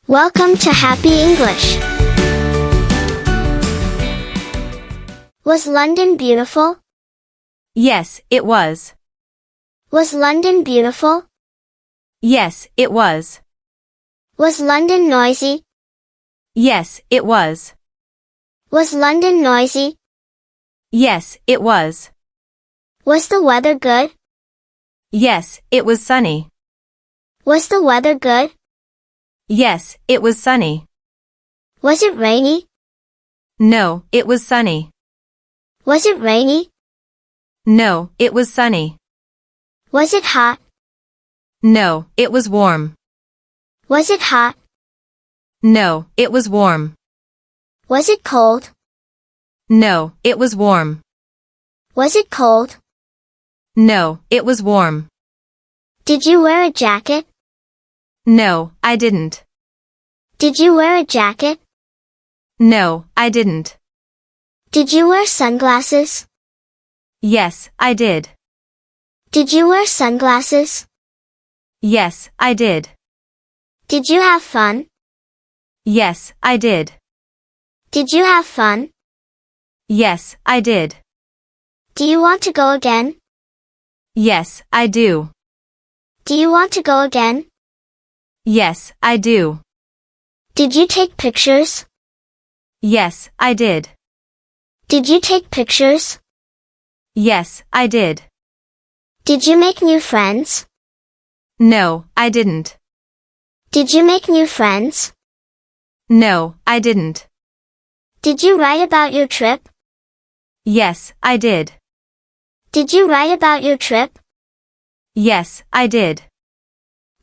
Welcome to Happy English. Was London beautiful? Yes, it was. Was London beautiful? Yes, it was. Was London noisy? Yes, it was. Was London noisy? Yes, it was. Was the weather good? Yes, it was sunny. Was the weather good? Yes, it was sunny. Was it rainy? No, it was sunny. Was it rainy? No, it was sunny. Was it hot? No, it was warm. Was it hot? No, it was warm. Was it cold? No, it was warm. Was it cold? No, it was warm. Did you wear a jacket? No, I didn't. Did you wear a jacket? No, I didn't. Did you wear sunglasses? Yes, I did. Did you wear sunglasses? Yes, I did. Did you have fun? Yes, I did. Did you have fun? Yes, I did. Do you want to go again? Yes, I do. Do you want to go again? Yes, I do. Did you take pictures? Yes, I did. Did you take pictures? Yes, I did. Did you make new friends? No, I didn't. Did you make new friends? No, I didn't. Did you write about your trip? Yes, I did. Did you write about your trip? Yes, I did.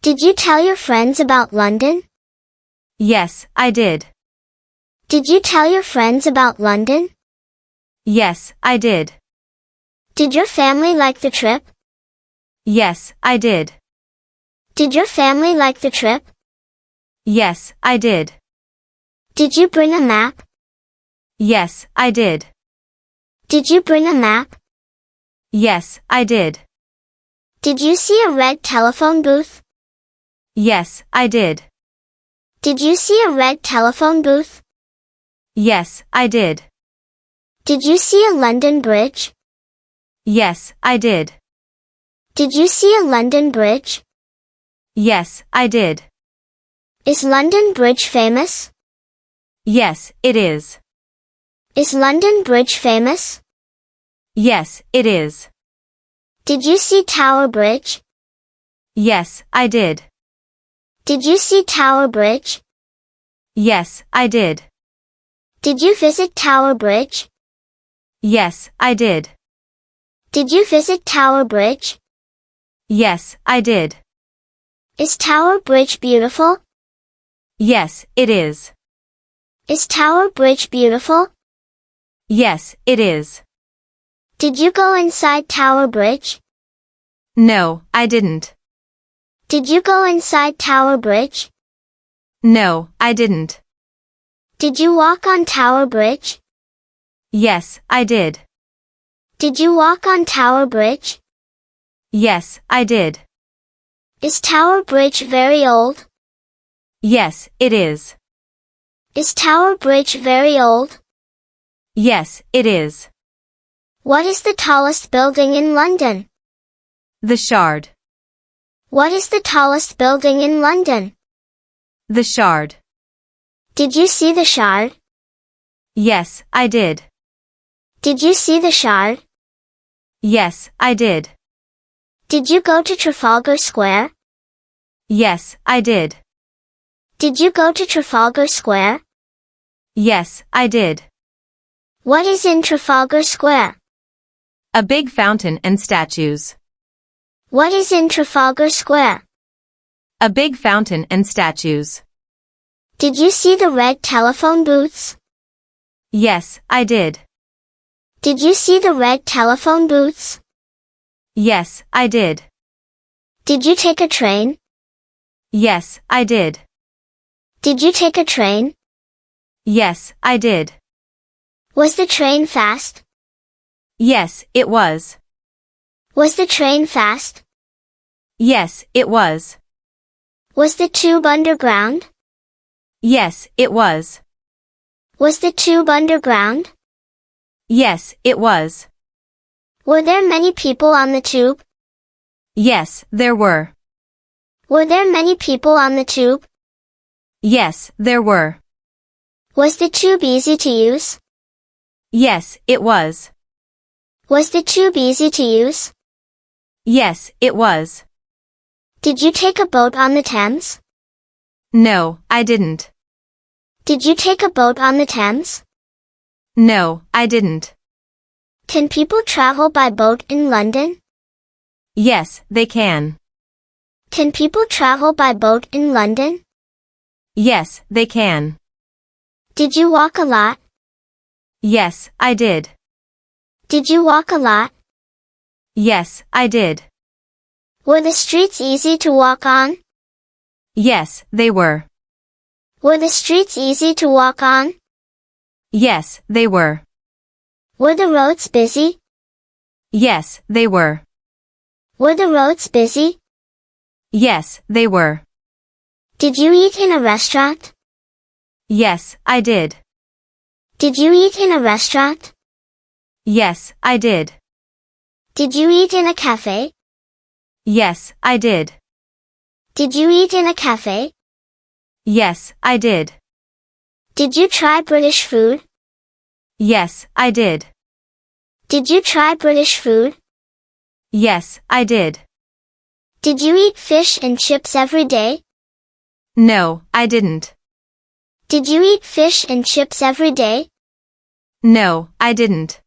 Did you tell your friends about London? Yes, I did. Did you tell your friends about London? Yes, I did. Did your family like the trip? Yes, I did. Did your family like the trip? Yes, I did. Did you bring a map? Yes, I did. Did you bring a map? Yes, I did. Did you see a red telephone booth? Yes, I did. Did you see a red telephone booth? Yes, I did. Did you see a London Bridge? Yes, I did. Did you see a London Bridge? Yes, I did. Is London Bridge famous? Yes, it is. Is London Bridge famous? Yes, it is. Did you see Tower Bridge? Yes, I did. Did you see Tower Bridge? Yes, I did. Did you visit Tower Bridge? Yes, I did. Did you visit Tower Bridge? Yes, I did. Is Tower Bridge beautiful? Yes, it is. Is Tower Bridge beautiful? Yes, it is. Did you go inside Tower Bridge? No, I didn't. Did you go inside Tower Bridge? No, I didn't. Did you walk on Tower Bridge? Yes, I did. Did you walk on Tower Bridge? Yes, I did. Is Tower Bridge very old? Yes, it is. Is Tower Bridge very old? Yes, it is. What is the tallest building in London? The Shard. What is the tallest building in London? The Shard. Did you see the Shard? Yes, I did. Did you see the Shard? Yes, I did. Did you go to Trafalgar Square? Yes, I did. Did you go to Trafalgar Square? Yes, I did. What is in Trafalgar Square? A big fountain and statues. What is in Trafalgar Square? A big fountain and statues. Did you see the red telephone booths? Yes, I did. Did you see the red telephone booths? Yes, I did. Did you take a train? Yes, I did. Did you take a train? Yes, I did. Was the train fast? Yes, it was. Was the train fast? Yes, it was. Was the tube underground? Yes, it was. Was the tube underground? Yes, it was. Were there many people on the tube? Yes, there were. Were there many people on the tube? Yes, there were. Was the tube easy to use? Yes, it was. Was the tube easy to use? Yes, it was. Did you take a boat on the Thames? No, I didn't. Did you take a boat on the Thames? No, I didn't. Can people travel by boat in London? Yes, they can. Can people travel by boat in London? Yes, they can. Did you walk a lot? Yes, I did. Did you walk a lot? Yes, I did. Were the streets easy to walk on? Yes, they were. Were the streets easy to walk on? Yes, they were. Were the roads busy? Yes, they were. Were the roads busy? Yes, they were. Did you eat in a restaurant? Yes, I did. Did you eat in a restaurant? Yes, I did. Did you eat in a cafe? Yes, I did. Did you eat in a cafe? Yes, I did. Did you try British food? Yes, I did. Did you try British food? Yes, I did. Did you eat fish and chips every day? No, I didn't. Did you eat fish and chips every day? No, I didn't.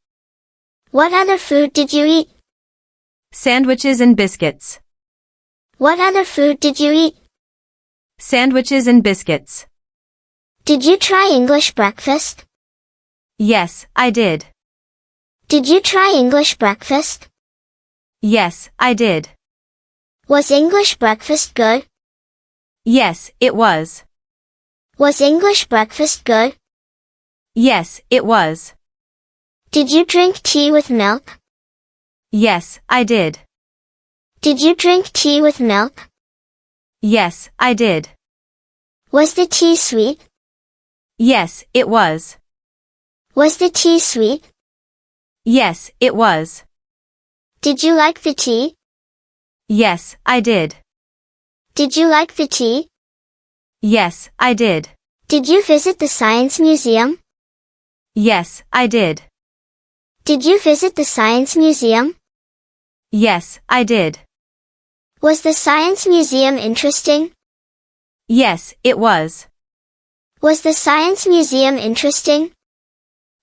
What other food did you eat? Sandwiches and biscuits. What other food did you eat? Sandwiches and biscuits. Did you try English breakfast? Yes, I did. Did you try English breakfast? Yes, I did. Was English breakfast good? Yes, it was. Was English breakfast good? Yes, it was. Did you drink tea with milk? Yes, I did. Did you drink tea with milk? Yes, I did. Was the tea sweet? Yes, it was. Was the tea sweet? Yes, it was. Did you like the tea? Yes, I did. Did you like the tea? Yes, I did. Did you visit the Science Museum? Yes, I did. Did you visit the Science Museum? Yes, I did. Was the Science Museum interesting? Yes, it was. Was the Science Museum interesting?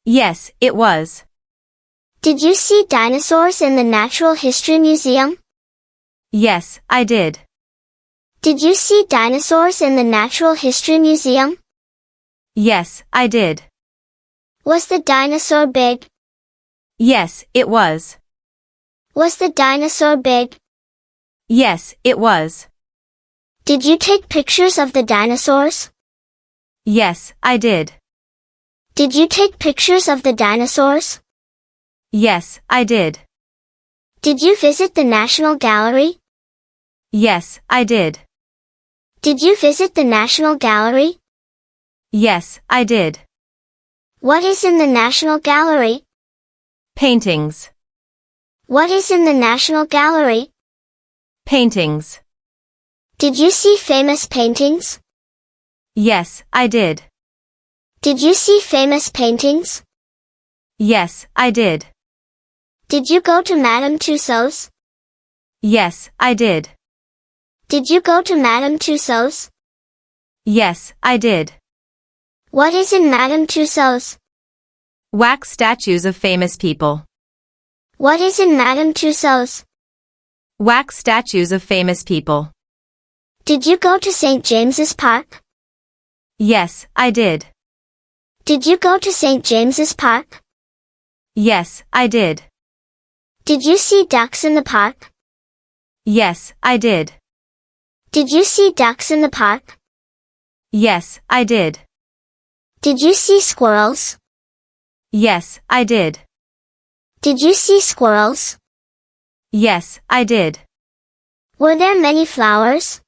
Yes, it was. Did you see dinosaurs in the Natural History Museum? Yes, I did. Did you see dinosaurs in the Natural History Museum? Yes, I did. Was the dinosaur big? Yes, it was. Was the dinosaur big? Yes, it was. Did you take pictures of the dinosaurs? Yes, I did. Did you take pictures of the dinosaurs? Yes, I did. Did you visit the National Gallery? Yes, I did. Did you visit the National Gallery? Yes, I did. What is in the National Gallery? Paintings. What is in the National Gallery? Paintings. Did you see famous paintings? Yes, I did. Did you see famous paintings? Yes, I did. Did you go to Madame Tussauds? Yes, I did. Did you go to Madame Tussauds? Yes, I did. What is in Madame Tussauds? Wax statues of famous people. What is in Madame Tussauds? Wax statues of famous people. Did you go to St. James's Park? Yes, I did. Did you go to St. James's Park? Yes, I did. Did you see ducks in the park? Yes, I did. Did you see ducks in the park? Yes, I did. Did you see squirrels? Yes, I did. Did you see squirrels? Yes, I did. Were there many flowers?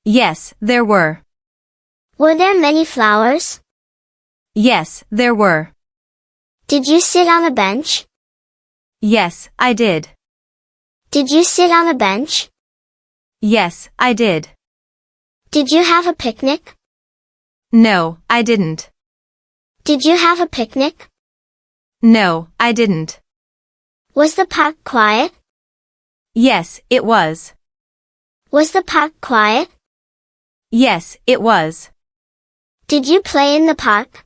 Yes, there were. Were there many flowers? Yes, there were. Did you sit on a bench? Yes, I did. Did you sit on a bench? Yes, I did. Did you have a picnic? No, I didn't. Did you have a picnic? No, I didn't. Was the park quiet? Yes, it was. Was the park quiet? Yes, it was. Did you play in the park?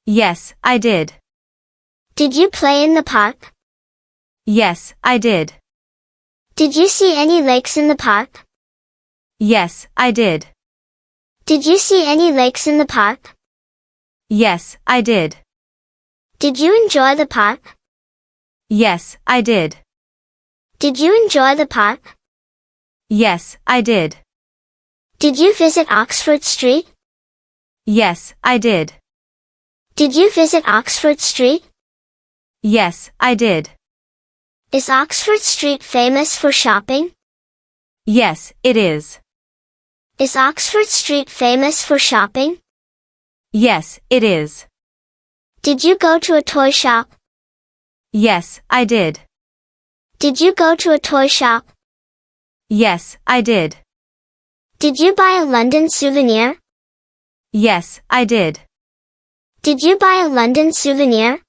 Yes, I did. Did you play in the park? Yes, I did. Did you see any lakes in the park? Yes, I did. Did you see any lakes in the park? Yes, I did. Did you enjoy the park? Yes, I did. Did you enjoy the park? Yes, I did. Did you visit Oxford Street? Yes, I did. Did you visit Oxford Street? Yes, I did. Is Oxford Street famous for shopping? Yes, it is. Is Oxford Street famous for shopping? Yes, it is. Did you go to a toy shop? Yes, I did. Did you go to a toy shop? Yes, I did. Did you buy a London souvenir? Yes, I did. Did you buy a London souvenir?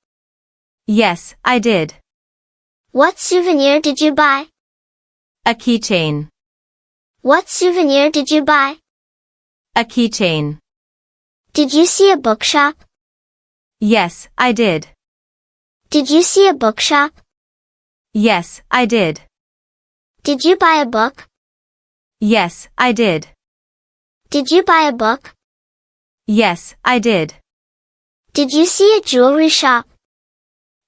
Yes, I did. What souvenir did you buy? A keychain. What souvenir did you buy? A keychain. Did you see a bookshop? Yes, I did. Did you see a bookshop? Yes, I did. Did you buy a book? Yes, I did. Did you buy a book? Yes, I did. Did you see a jewelry shop?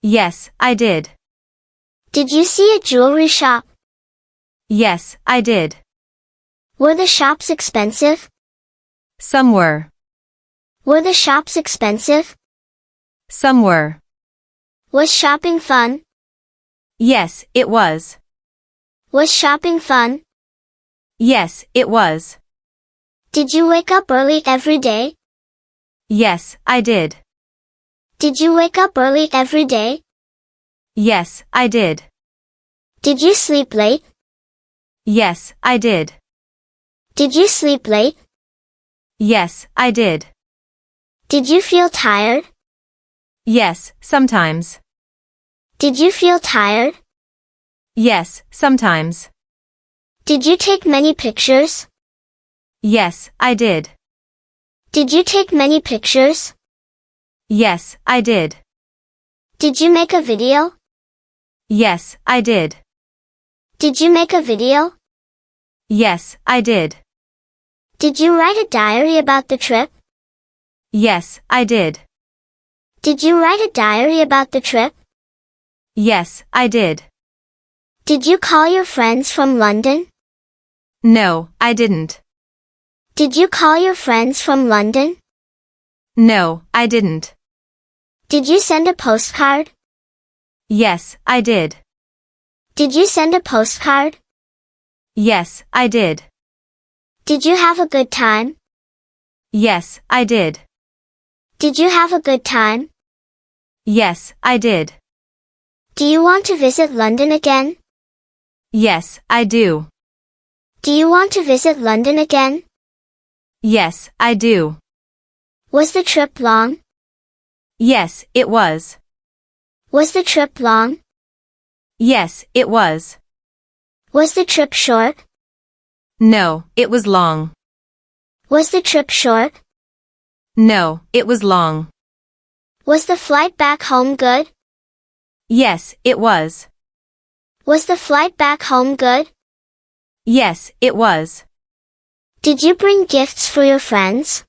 Yes, I did. Did you see a jewelry shop? Yes, I did. Were the shops expensive? Some were. Were the shops expensive? Some were. Was shopping fun? Yes, it was. Was shopping fun? Yes, it was. Did you wake up early every day? Yes, I did. Did you wake up early every day? Yes, I did. Did you sleep late? Yes, I did. Did you sleep late? Yes, I did. Did you feel tired? Yes, sometimes. Did you feel tired? Yes, sometimes. Did you take many pictures? Yes, I did. Did you take many pictures? Yes, I did. Did you make a video? Yes, I did. Did you make a video? Yes, I did. Did you write a diary about the trip? Yes, I did. Did you write a diary about the trip? Yes, I did. Did you call your friends from London? No, I didn't. Did you call your friends from London? No, I didn't. Did you send a postcard? Yes, I did. Did you send a postcard? Yes, I did. Did you have a good time? Yes, I did. Did you have a good time? Yes, I did. Do you want to visit London again? Yes, I do. Do you want to visit London again? Yes, I do. Was the trip long? Yes, it was. Was the trip long? Yes, it was. Was the trip short? No, it was long. Was the trip short? No, it was long. Was the flight back home good? Yes, it was. Was the flight back home good? Yes, it was. Did you bring gifts for your friends?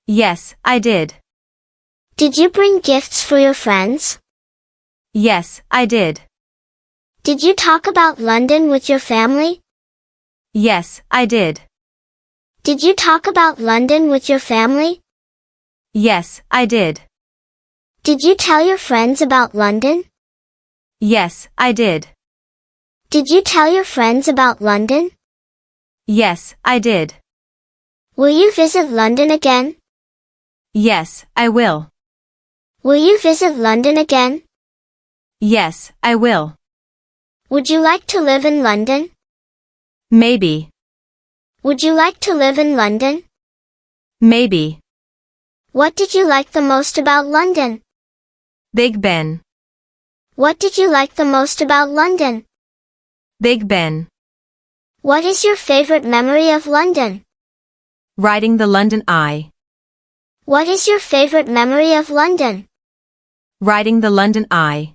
Yes, I did. Did you bring gifts for your friends? Yes, I did. Did you talk about London with your family? Yes, I did. Did you talk about London with your family? Yes, I did. Did you tell your friends about London? Yes, I did. Did you tell your friends about London? Yes, I did. Will you visit London again? Yes, I will. Will you visit London again? Yes, I will. Would you like to live in London? Maybe. Would you like to live in London? Maybe. What did you like the most about London? Big Ben. What did you like the most about London? Big Ben. What is your favorite memory of London? Riding the London Eye. What is your favorite memory of London? Riding the London Eye.